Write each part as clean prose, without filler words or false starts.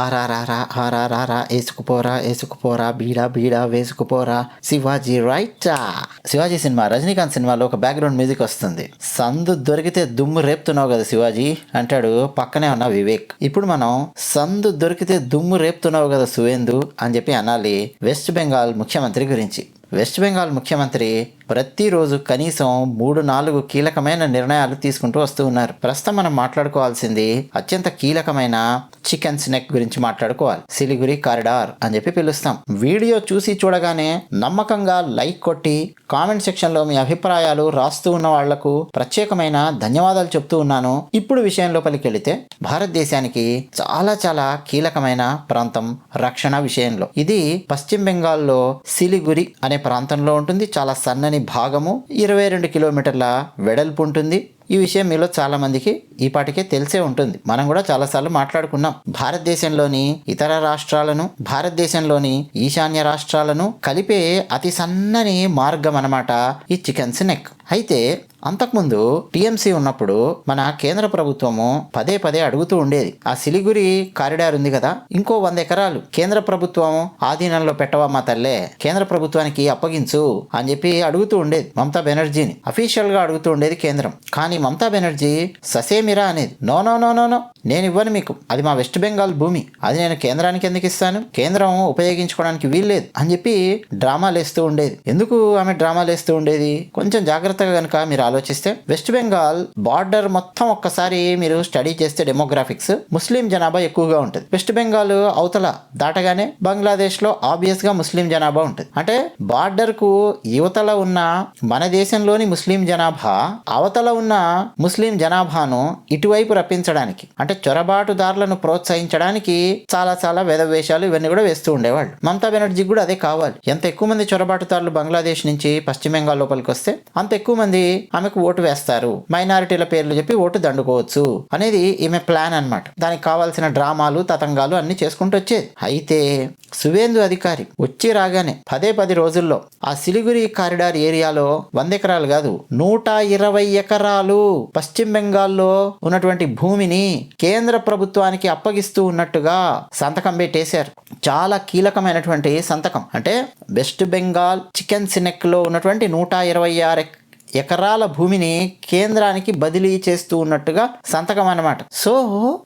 ఆరారారా ఆరారారా వేసుకుపోరా వేసుకుపోరా బీడా బీడా వేసుకుపోరా Shivaji right. Shivaji cinema Rajinikanth సినిమాలో ఒక background music వస్తుంది. సందు దొరికితే దుమ్ము రేపుతున్నావు కదా శివాజీ అంటాడు పక్కనే ఉన్న వివేక్. ఇప్పుడు మనం సందు దొరికితే దుమ్ము రేపుతున్నావు కదా సువేందు అని చెప్పి అనాలి వెస్ట్ బెంగాల్ ముఖ్యమంత్రి గురించి. వెస్ట్ బెంగాల్ ముఖ్యమంత్రి ప్రతిరోజు కనీసం 3-4 కీలకమైన నిర్ణయాలు తీసుకుంటూ వస్తూ ఉన్నారు. ప్రస్తుతం మనం మాట్లాడుకోవాల్సింది అత్యంత కీలకమైన చికెన్ స్నెక్ గురించి మాట్లాడుకోవాలి. సిలిగురి కారిడార్ అని చెప్పి పిలుస్తాం. వీడియో చూసి చూడగానే నమ్మకంగా లైక్ కొట్టి కామెంట్ సెక్షన్ లో మీ అభిప్రాయాలు రాస్తూ ఉన్న వాళ్లకు ప్రత్యేకమైన ధన్యవాదాలు చెప్తూ ఉన్నాను. ఇప్పుడు విషయం లోపలికి వెళితే భారతదేశానికి చాలా చాలా కీలకమైన ప్రాంతం రక్షణ విషయంలో. ఇది పశ్చిమ బెంగాల్లో సిలిగురి అనే ప్రాంతంలో ఉంటుంది. చాలా సన్నని భాగము, 22 కిలోమీటర్ల వెడల్పు ఉంటుంది. ఈ విషయం మీలో చాలా మందికి ఈ పాటికే తెలిసే ఉంటుంది. మనం కూడా చాలాసార్లు మాట్లాడుకున్నాం. భారతదేశంలోని ఇతర రాష్ట్రాలను, భారతదేశంలోని ఈశాన్య రాష్ట్రాలను కలిపే అతి సన్నని మార్గం అన్నమాట ఈ చికెన్ స్నెక్. అయితే అంతకుముందు టీఎంసీ ఉన్నప్పుడు మన కేంద్ర ప్రభుత్వము పదే పదే అడుగుతూ ఉండేది, ఆ సిలిగురి కారిడార్ ఉంది కదా, ఇంకో 100 ఎకరాలు కేంద్ర ప్రభుత్వం ఆధీనంలో పెట్టవా మా తల్లే, కేంద్ర ప్రభుత్వానికి అప్పగించు అని చెప్పి అడుగుతూ ఉండేది మమతా బెనర్జీని. అఫీషియల్ గా అడుగుతూ ఉండేది కేంద్రం. కానీ మమతా బెనర్జీ ససేమిరా అనేది no no no no no నేను ఇవ్వను మీకు, అది మా వెస్ట్ బెంగాల్ భూమి, అది నేను కేంద్రానికి ఎందుకు ఇస్తాను, కేంద్రం ఉపయోగించుకోవడానికి వీల్లేదు అని చెప్పి డ్రామాలు వేస్తూ ఉండేది. ఎందుకు ఆమె డ్రామాలు వేస్తూ ఉండేది? కొంచెం జాగ్రత్తగా కనుక మీరు ఆలోచిస్తే వెస్ట్ బెంగాల్ బార్డర్ మొత్తం ఒక్కసారి మీరు స్టడీ చేస్తే డెమోగ్రాఫిక్స్ ముస్లిం జనాభా ఎక్కువగా ఉంటుంది. వెస్ట్ బెంగాల్ అవతల దాటగానే బంగ్లాదేశ్ లో ఆబ్వియస్ గా ముస్లిం జనాభా ఉంటుంది. అంటే బార్డర్ కు యువతల ఉన్న మన దేశంలోని ముస్లిం జనాభా అవతల ఉన్న ముస్లిం జనాభాను ఇటువైపు రప్పించడానికి, అంటే చొరబాటుదారులను ప్రోత్సహించడానికి చాలా చాలా వేషాలు ఇవన్నీ కూడా వేస్తూ ఉండేవాళ్ళు. మమతా బెనర్జీ కూడా అదే కావాలి. ఎంత ఎక్కువ మంది చొరబాటుదారులు బంగ్లాదేశ్ నుంచి పశ్చిమ బెంగాల్ లోపలికి వస్తే అంత ఎక్కువ మంది ఆమెకు ఓటు వేస్తారు, మైనారిటీల పేర్లు చెప్పి ఓటు దండుకోవచ్చు అనేది ఈమె ప్లాన్ అన్నమాట. దానికి కావాల్సిన డ్రామాలు తతంగాలు అన్ని చేసుకుంటూ వచ్చేది. అయితే సువేందు అధికారి వచ్చి రాగానే 10 రోజుల్లో ఆ సిలిగురి కారిడార్ ఏరియాలో 100 ఎకరాలు కాదు 120 ఎకరాలు పశ్చిమ బెంగాల్లో ఉన్నటువంటి భూమిని కేంద్ర ప్రభుత్వానికి అప్పగిస్తూ ఉన్నట్టుగా సంతకం పెట్టేశారు. చాలా కీలకమైనటువంటి సంతకం. అంటే వెస్ట్ బెంగాల్ చికెన్ స్నెక్ లో ఉన్నటువంటి 126 ఎకరాల భూమిని కేంద్రానికి బదిలీ చేస్తూ ఉన్నట్టుగా సంతకం అన్నమాట. సో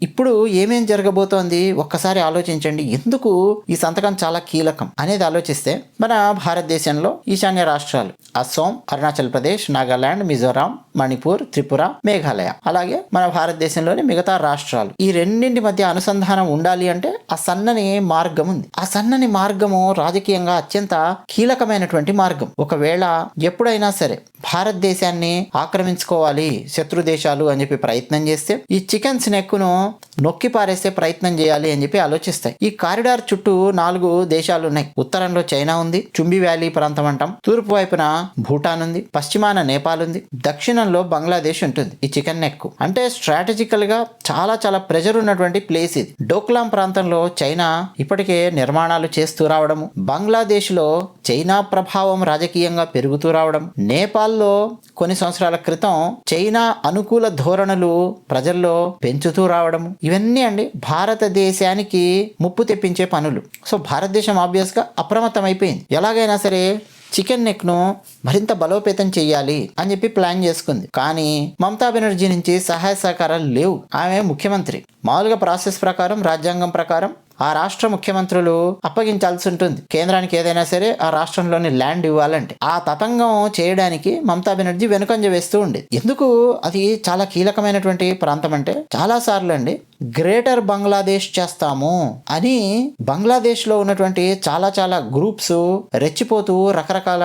ఇప్పుడు ఏమేం జరగబోతోంది ఒక్కసారి ఆలోచించండి. ఎందుకు ఈ సంతకం చాలా కీలకం అనేది ఆలోచిస్తే, మన భారతదేశంలో ఈశాన్య రాష్ట్రాలు అస్సాం, అరుణాచల్ ప్రదేశ్, నాగాలాండ్, మిజోరాం, మణిపూర్, త్రిపుర, మేఘాలయ, అలాగే మన భారతదేశంలోని మిగతా రాష్ట్రాలు, ఈ రెండింటి మధ్య అనుసంధానం ఉండాలి అంటే ఆ సన్నని మార్గం ఉంది. ఆ సన్నని మార్గము రాజకీయంగా అత్యంత కీలకమైనటువంటి మార్గం. ఒకవేళ ఎప్పుడైనా సరే భారతదేశాన్ని ఆక్రమించుకోవాలి శత్రు దేశాలు అని చెప్పి ప్రయత్నం చేస్తే, ఈ చికెన్ స్నెక్ ను నొక్కి పారేస్తే ప్రయత్నం చేయాలి అని చెప్పి ఆలోచిస్తాయి. ఈ కారిడార్ చుట్టూ 4 దేశాలు ఉన్నాయి. ఉత్తరంలో చైనా ఉంది, చుంబి వ్యాలీ ప్రాంతం అంటాం, తూర్పు వైపున భూటాన్ ఉంది, పశ్చిమాన నేపాల్ ఉంది, దక్షిణంలో బంగ్లాదేశ్ ఉంటుంది. ఈ చికెన్ నెక్ అంటే స్ట్రాటజికల్ గా చాలా చాలా ప్రెజర్ ఉన్నటువంటి ప్లేస్ ఇది. డోక్లాం ప్రాంతంలో చైనా ఇప్పటికే నిర్మాణాలు చేస్తూ రావడము, బంగ్లాదేశ్ లో చైనా ప్రభావం రాజకీయంగా పెరుగుతూ రావడం, నేపాల్లో కొన్ని సంవత్సరాల క్రితం చైనా అనుకూల ధోరణులు ప్రజల్లో పెంచుతూ రావడం, ఇవన్నీ అండి భారతదేశానికి ముప్పు తెప్పించే పనులు. సో భారతదేశం ఆబ్వియస్ గా అప్రమత్తం అయిపోయింది. ఎలాగైనా సరే చికెన్ నెక్ ను మరింత బలోపేతం చేయాలి అని చెప్పి ప్లాన్ చేసుకుంది. కానీ మమతా బెనర్జీ నుంచి సహాయ సహకారాలు లేవు. ఆమె ముఖ్యమంత్రి. మామూలుగా ప్రాసెస్ ప్రకారం, రాజ్యాంగం ప్రకారం ఆ రాష్ట్ర ముఖ్యమంత్రులు అప్పగించాల్సి ఉంటుంది కేంద్రానికి. ఏదైనా సరే ఆ రాష్ట్రంలోని ల్యాండ్ ఇవ్వాలంటే ఆ తతంగం చేయడానికి మమతా బెనర్జీ వెనుకంజ వేస్తూ ఉండేది. ఎందుకు అది చాలా కీలకమైనటువంటి ప్రాంతం అంటే, చాలా సార్లు అండి గ్రేటర్ బంగ్లాదేశ్ చేస్తాము అని బంగ్లాదేశ్ లో ఉన్నటువంటి చాలా చాలా గ్రూప్స్ రెచ్చిపోతూ రకరకాల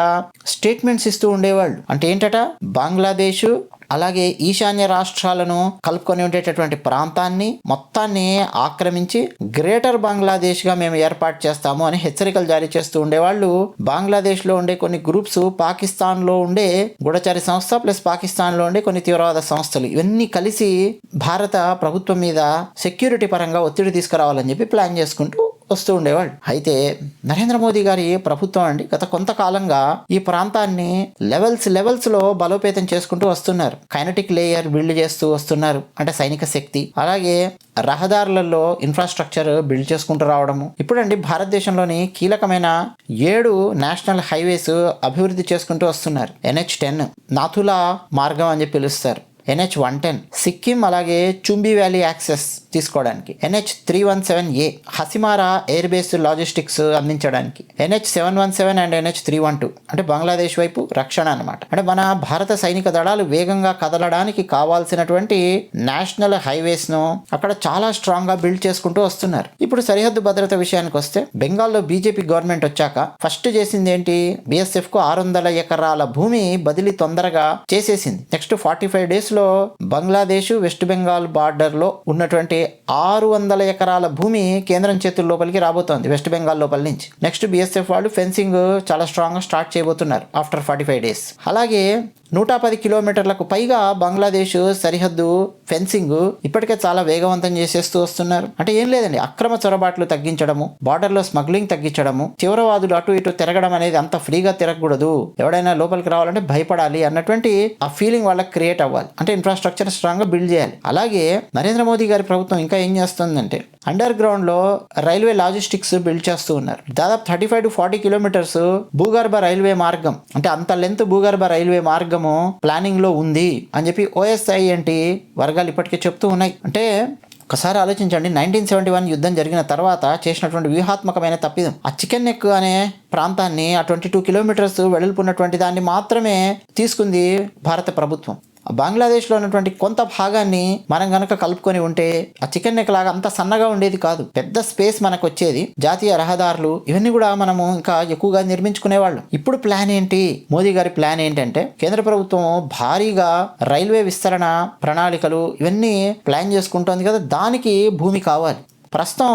స్టేట్మెంట్స్ ఇస్తూ ఉండేవాళ్ళు. అంటే ఏంటట, బంగ్లాదేశ్ అలాగే ఈశాన్య రాష్ట్రాలను కలుపుకొని ఉండేటటువంటి ప్రాంతాన్ని మొత్తాన్ని ఆక్రమించి గ్రేటర్ బంగ్లాదేశ్ గా మేము ఏర్పాటు చేస్తాము అని హెచ్చరికలు జారీ చేస్తూ ఉండేవాళ్ళు. బంగ్లాదేశ్ లో ఉండే కొన్ని గ్రూప్స్, పాకిస్తాన్ లో ఉండే గూఢచారి సంస్థ ప్లస్ పాకిస్తాన్ లో ఉండే కొన్ని తీవ్రవాద సంస్థలు, ఇవన్నీ కలిసి భారత ప్రభుత్వం మీద సెక్యూరిటీ పరంగా ఒత్తిడి తీసుకురావాలని చెప్పి ప్లాన్ చేసుకుంటూ వస్తూ ఉండేవాళ్ళు. అయితే నరేంద్ర మోదీ గారి ప్రభుత్వం అండి గత కొంతకాలంగా ఈ ప్రాంతాన్ని లెవెల్స్ లో బలోపేతం చేసుకుంటూ వస్తున్నారు. కైనటిక్ లేయర్ బిల్డ్ చేస్తూ వస్తున్నారు, అంటే సైనిక శక్తి. అలాగే రహదారులలో ఇన్ఫ్రాస్ట్రక్చర్ బిల్డ్ చేసుకుంటూ రావడము. ఇప్పుడండి భారతదేశంలోని కీలకమైన 7 నేషనల్ హైవేస్ అభివృద్ధి చేసుకుంటూ వస్తున్నారు. NH10 నాథులా మార్గం అని చెప్పి పిలుస్తారు. NH110 సిక్కిం అలాగే చుంబి వ్యాలీ యాక్సెస్ తీసుకోవడానికి. NH317A Hasimara air base logistics అందించడానికి. NH717 అండ్ NH312 అంటే బంగ్లాదేశ్ వైపు రక్షణ అనమాట. అంటే మన భారత సైనిక దళాలు వేగంగా కదలడానికి కావాల్సినటువంటి నేషనల్ హైవేస్ ను అక్కడ చాలా స్ట్రాంగ్ గా బిల్డ్ చేసుకుంటూ వస్తున్నారు. ఇప్పుడు సరిహద్దు భద్రత విషయానికి వస్తే, బెంగాల్లో బీజేపీ గవర్నమెంట్ వచ్చాక ఫస్ట్ చేసింది ఏంటి? BSF కు 600 ఎకరాల భూమి బదిలీ తొందరగా చేసేసింది. నెక్స్ట్ 45 days లో బంగ్లాదేశ్ వెస్ట్ బెంగాల్ బార్డర్ లో ఉన్నటువంటి 600 ఎకరాల భూమి కేంద్రం చేతుల లోపలికి రాబోతోంది వెస్ట్ బెంగాల్ లోపల నుంచి. నెక్స్ట్ BSF వాళ్ళు ఫెన్సింగ్ చాలా స్ట్రాంగ్ గా స్టార్ట్ చేయబోతున్నారు ఆఫ్టర్ 45 days. అలాగే 110 కిలోమీటర్లకు పైగా బంగ్లాదేశ్ సరిహద్దు ఫెన్సింగ్ ఇప్పటికే చాలా వేగవంతం చేసేస్తూ వస్తున్నారు. అంటే ఏం లేదండి, అక్రమ చొరబాట్లు తగ్గించడము, బార్డర్ లో స్మగ్లింగ్ తగ్గించడము, తీవ్రవాదులు అటు ఇటు తిరగడం అనేది అంత ఫ్రీగా తిరగకూడదు, ఎవడైనా లోపలికి రావాలంటే భయపడాలి అన్నటువంటి ఆ ఫీలింగ్ వాళ్ళకి క్రియేట్ అవ్వాలి. అంటే ఇన్ఫ్రాస్ట్రక్చర్ స్ట్రాంగ్ గా బిల్డ్ చేయాలి. అలాగే నరేంద్ర మోదీ గారి ప్రభుత్వం ఇంకా ఏం చేస్తుందంటే, అండర్ గ్రౌండ్ లో రైల్వే లాజిస్టిక్స్ బిల్డ్ చేస్తూ ఉన్నారు. దాదాపు 35 to 40 కిలోమీటర్స్ భూగర్భ రైల్వే మార్గం, అంటే అంత లెంత్ భూగర్భ రైల్వే మార్గము ప్లానింగ్ లో ఉంది అని చెప్పి OSINT వర్గాలు ఇప్పటికే చెప్తూ ఉన్నాయి. అంటే ఒకసారి ఆలోచించండి, 1971 యుద్ధం జరిగిన తర్వాత చేసినటువంటి వ్యూహాత్మకమైన తప్పిదం. ఆ చికెన్ నెక్ అనే ప్రాంతాన్ని, ఆ 22 కిలోమీటర్స్ వెడల్పున్నటువంటి దాన్ని మాత్రమే తీసుకుంది భారత ప్రభుత్వం. బంగ్లాదేశ్లో ఉన్నటువంటి కొంత భాగాన్ని మనం గనక కలుపుకొని ఉంటే ఆ చికెన్ నెక్ లాగా అంత సన్నగా ఉండేది కాదు, పెద్ద స్పేస్ మనకు వచ్చేది. జాతీయ రహదారులు ఇవన్నీ కూడా మనము ఇంకా ఎక్కువగా నిర్మించుకునేవాళ్ళం. ఇప్పుడు ప్లాన్ ఏంటి? మోదీ గారి ప్లాన్ ఏంటంటే, కేంద్ర ప్రభుత్వం భారీగా రైల్వే విస్తరణ ప్రణాళికలు ఇవన్నీ ప్లాన్ చేసుకుంటోంది కదా, దానికి భూమి కావాలి. ప్రస్తుతం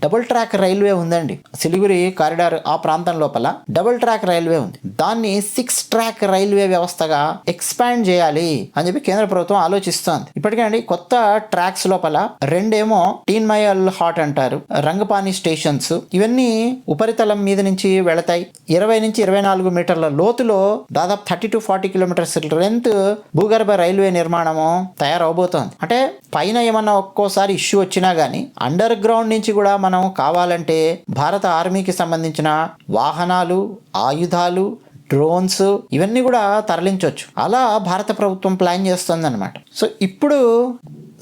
డబుల్ ట్రాక్ రైల్వే ఉందండి సిలిగురి కారిడార్, ఆ ప్రాంతం లోపల డబుల్ ట్రాక్ రైల్వే ఉంది. దాన్ని 6 track రైల్వే వ్యవస్థగా ఎక్స్పాండ్ చేయాలి అని చెప్పి కేంద్ర ప్రభుత్వం ఆలోచిస్తోంది. ఇప్పటికే అండి కొత్త ట్రాక్స్ లోపల 2 ఏమో టీన్ మైల్ హాట్ అంటారు, రంగపాని స్టేషన్స్, ఇవన్నీ ఉపరితలం మీద నుంచి వెళతాయి. 20 నుంచి 24 మీటర్ల లోతులో దాదాపు 30 to 40 కిలోమీటర్స్ లెంత్ భూగర్భ రైల్వే నిర్మాణము తయారవబోతోంది. అంటే పైన ఏమన్నా ఒక్కోసారి ఇష్యూ వచ్చినా గానీ అండర్ గ్రౌండ్ నుంచి కూడా మనం కావాలంటే భారత ఆర్మీకి సంబంధించిన వాహనాలు, ఆయుధాలు, డ్రోన్స్ ఇవన్నీ కూడా తరలించవచ్చు. అలా భారత ప్రభుత్వం ప్లాన్ చేస్తుందన్నమాట. సో ఇప్పుడు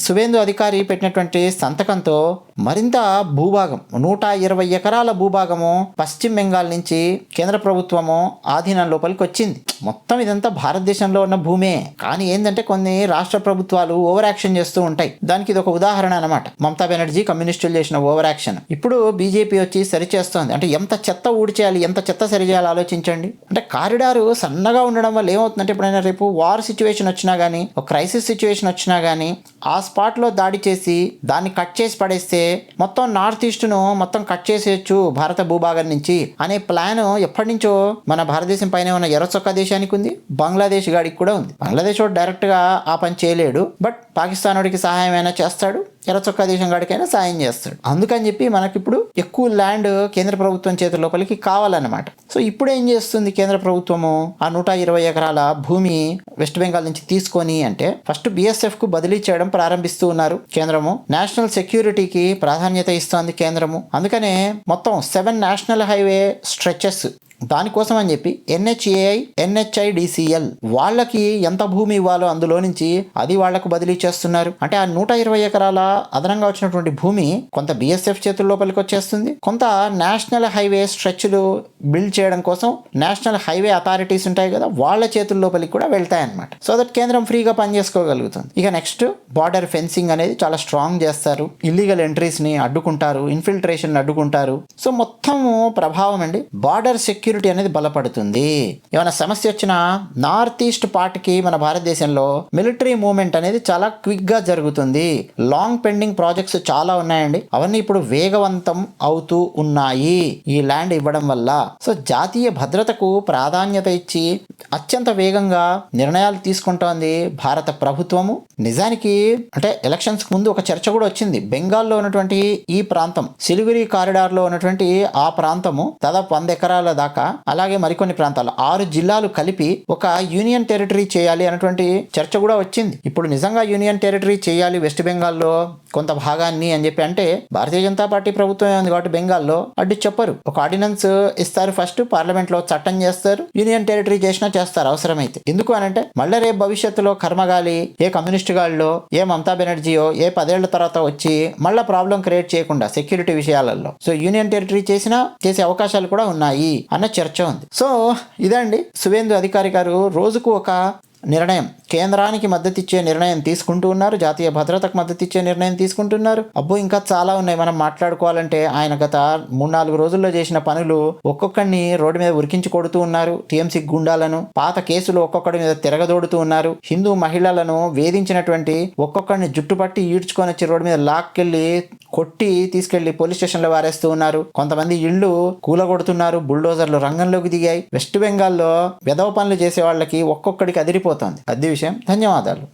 సువేందు అధికారి పెట్టినటువంటి సంతకంతో మరింత భూభాగం, 120 ఎకరాల భూభాగము పశ్చిమ బెంగాల్ నుంచి కేంద్ర ప్రభుత్వము ఆధీనం లోపలికి వచ్చింది. మొత్తం ఇదంతా భారతదేశంలో ఉన్న భూమే. కానీ ఏంటంటే కొన్ని రాష్ట్ర ప్రభుత్వాలు ఓవర్ యాక్షన్ చేస్తూ ఉంటాయి. దానికి ఇది ఒక ఉదాహరణ అనమాట. మమతా బెనర్జీ కమ్యూనిస్టులు చేసిన ఓవర్ యాక్షన్ ఇప్పుడు బీజేపీ వచ్చి సరిచేస్తోంది. అంటే ఎంత చెత్త ఊడ్చేయాలి, ఎంత చెత్త సరిచేయాలి ఆలోచించండి. అంటే కారిడారు సన్నగా ఉండడం వల్ల ఏమవుతుందంటే, ఎప్పుడైనా రేపు వార్ సిచ్యువేషన్ వచ్చినా కానీ, ఒక క్రైసిస్ సిచ్యువేషన్ వచ్చినా కానీ ఆ స్పాట్లో దాడి చేసి దాన్ని కట్ చేసి పడేస్తే మొత్తం నార్త్ ఈస్ట్ను మొత్తం కట్ చేసేయచ్చు భారత భూభాగం నుంచి అనే ప్లాన్ ఎప్పటి నుంచో మన భారతదేశం పైన ఉన్న ఎర్రచొక్క దేశానికి ఉంది, బంగ్లాదేశ్ గాడికి కూడా ఉంది. బంగ్లాదేశ్ వాడు డైరెక్ట్గా ఆ పని చేయలేడు, బట్ పాకిస్తాన్ వాడికి సహాయం అయినా చేస్తాడు, ఎర్రచొక్క దేశం గాడికైనా సాయం చేస్తాడు. అందుకని చెప్పి మనకిప్పుడు ఎక్కువ ల్యాండ్ కేంద్ర ప్రభుత్వం చేతుల లోపలికి కావాలన్నమాట. సో ఇప్పుడు ఏం చేస్తుంది కేంద్ర ప్రభుత్వము? ఆ 120 ఎకరాల భూమి వెస్ట్ బెంగాల్ నుంచి తీసుకొని అంటే ఫస్ట్ BSF కు బదిలీ చేయడం ప్రారంభిస్తూ ఉన్నారు కేంద్రము. నేషనల్ సెక్యూరిటీకి ప్రాధాన్యత ఇస్తోంది కేంద్రము. అందుకనే మొత్తం 7 నేషనల్ హైవే స్ట్రెచెస్ దానికోసం అని చెప్పి NHAI, NHIDCL వాళ్ళకి ఎంత భూమి ఇవ్వాలో అందులో నుంచి అది వాళ్లకు బదిలీ చేస్తున్నారు. అంటే ఆ 120 ఎకరాల అదనంగా వచ్చినటువంటి భూమి కొంత BSF చేతుల లోపలికి వచ్చేస్తుంది, కొంత నేషనల్ హైవే స్ట్రెచ్లు బిల్డ్ చేయడం కోసం నేషనల్ హైవే అథారిటీస్ ఉంటాయి కదా, వాళ్ళ చేతుల లోపలికి కూడా వెళ్తాయి అన్నమాట. సో దట్ కేంద్రం ఫ్రీగా పనిచేసుకోగలుగుతుంది. ఇక నెక్స్ట్ బార్డర్ ఫెన్సింగ్ అనేది చాలా స్ట్రాంగ్ చేస్తారు, ఇల్లీగల్ ఎంట్రీస్ ని అడ్డుకుంటారు, ఇన్ఫిల్ట్రేషన్ అడ్డుకుంటారు. సో మొత్తం ప్రభావం అండి బార్డర్ సెక్యూరిటీ సెక్యూరిటీ అనేది బలపడుతుంది. ఏమైనా సమస్య వచ్చినా నార్త్ ఈస్ట్ పార్ట్కి మన భారతదేశంలో మిలిటరీ మూవ్మెంట్ అనేది చాలా క్విక్ గా జరుగుతుంది. లాంగ్ పెండింగ్ ప్రాజెక్ట్స్ చాలా ఉన్నాయండి, అవన్నీ ఇప్పుడు వేగవంతం అవుతూ ఉన్నాయి ఈ ల్యాండ్ ఇవ్వడం వల్ల. సో జాతీయ భద్రతకు ప్రాధాన్యత ఇచ్చి అత్యంత వేగంగా నిర్ణయాలు తీసుకుంటోంది భారత ప్రభుత్వము. నిజానికి అంటే ఎలక్షన్స్ ముందు ఒక చర్చ కూడా వచ్చింది. బెంగాల్లో ఉన్నటువంటి ఈ ప్రాంతం, సిలిగురి కారిడార్ లో ఉన్నటువంటి ఆ ప్రాంతము దాదాపు 100 ఎకరాల దాకా, అలాగే మరికొన్ని ప్రాంతాలు 6 జిల్లాలు కలిపి ఒక యూనియన్ టెరిటరీ చేయాలి అన్నటువంటి చర్చ కూడా వచ్చింది. ఇప్పుడు నిజంగా యూనియన్ టెరిటరీ చేయాలి వెస్ట్ బెంగాల్లో కొంత భాగాన్ని అని చెప్పి అంటే భారతీయ జనతా పార్టీ ప్రభుత్వం ఉంది కాబట్టి బెంగాల్లో అడ్డు చెప్పరు. ఒక ఆర్డినెన్స్ ఇస్తారు, ఫస్ట్ పార్లమెంట్ లో చట్టం చేస్తారు, యూనియన్ టెరిటరీ చేసినా చేస్తారు అవసరమైతే. ఎందుకు అనంటే మళ్ళీ రేపు భవిష్యత్తులో కర్మగాలి ఏ కమ్యూనిస్ట్ గాళ్ళో ఏ మమతా బెనర్జీయో ఏ 10 ఏళ్ల తర్వాత వచ్చి మళ్ళీ ప్రాబ్లం క్రియేట్ చేయకుండా సెక్యూరిటీ విషయాలలో సో యూనియన్ టెరిటరీ చేసే అవకాశాలు కూడా ఉన్నాయి అన్న చర్చ ఉంది. సో ఇదండి సువేందు అధికారి గారు రోజుకు ఒక నిర్ణయం, కేంద్రానికి మద్దతు ఇచ్చే నిర్ణయం తీసుకుంటూ ఉన్నారు, జాతీయ భద్రతకు మద్దతు ఇచ్చే నిర్ణయం తీసుకుంటున్నారు. అబ్బో ఇంకా చాలా ఉన్నాయి మనం మాట్లాడుకోవాలంటే. ఆయన గత 3-4 రోజుల్లో చేసిన పనులు ఒక్కొక్కడిని రోడ్డు మీద ఉరికించి కొడుతూ ఉన్నారు, టీఎంసీ గుండాలను. పాత కేసులు ఒక్కొక్కడి మీద తిరగదోడుతూ ఉన్నారు. హిందూ మహిళలను వేధించినటువంటి ఒక్కొక్కడిని జుట్టుపట్టి ఈడ్చుకొని వచ్చి రోడ్డు మీద లాక్కెళ్ళి కొట్టి తీసుకెళ్లి పోలీస్ స్టేషన్ లో వారేస్తూ ఉన్నారు. కొంతమంది ఇళ్లు కూలగొడుతున్నారు, బుల్డోజర్లు రంగంలోకి దిగాయి. వెస్ట్ బెంగాల్లో వెధవ పనులు చేసే వాళ్ళకి ఒక్కొక్కడికి అదిరిపోతుంది. అది విషయం. ధన్యవాదాలు.